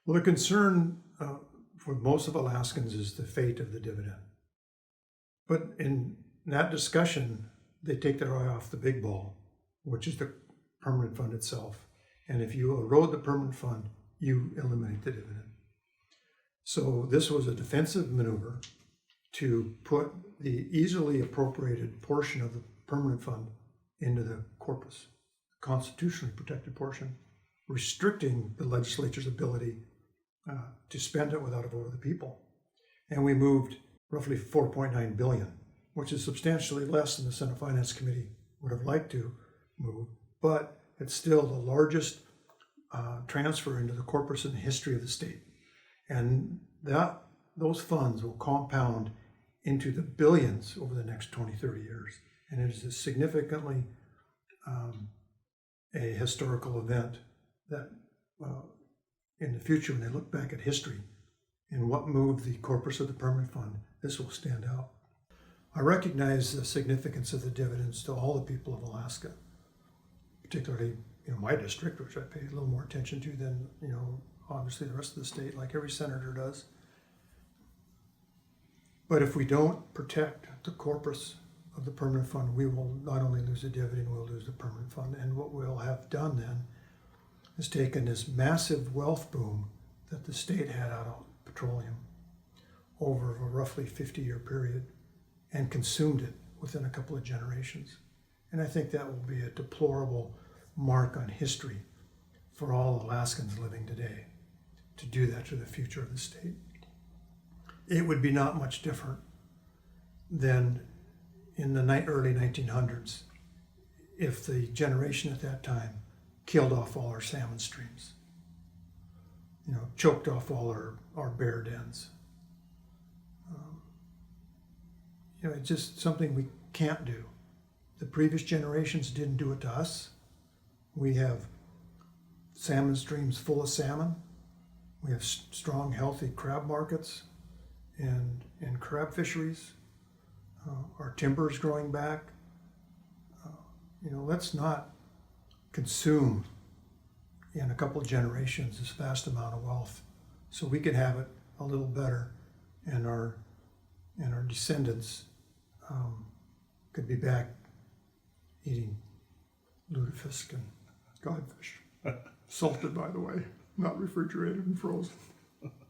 Well, the concern for most of Alaskans is the fate of the dividend. But in that discussion, they take their eye off the big ball, which is the permanent fund itself. And if you erode the permanent fund, you eliminate the dividend. So this was a defensive maneuver to put the easily appropriated portion of the permanent fund into the corpus, constitutionally protected portion, restricting the legislature's ability to spend it without a vote of the people. And we moved roughly $4.9 billion, which is substantially less than the Senate Finance Committee would have liked to move, but it's still the largest transfer into the corpus in the history of the state. And those funds will compound into the billions over the next 20, 30 years. And it is a significantly a historical event that in the future, when they look back at history and what moved the corpus of the permanent fund, this will stand out. I recognize the significance of the dividends to all the people of Alaska, particularly my district, which I pay a little more attention to than obviously the rest of the state, like every senator does. But if we don't protect the corpus of the permanent fund, we will not only lose the dividend, we'll lose the permanent fund. And what we'll have done then is taken this massive wealth boom that the state had out of petroleum over a roughly 50-year period and consumed it within a couple of generations. And I think that will be a deplorable mark on history for all Alaskans living today, to do that to the future of the state. It would be not much different than in the early 1900s if the generation at that time killed off all our salmon streams, choked off all our bear dens. It's just something we can't do. The previous generations didn't do it to us. We have salmon streams full of salmon. We have strong, healthy crab markets and crab fisheries. Our timber is growing back. Let's not consume in a couple of generations this vast amount of wealth, so we could have it a little better, and our descendants could be back eating lutefisk and codfish, salted, by the way, not refrigerated and frozen.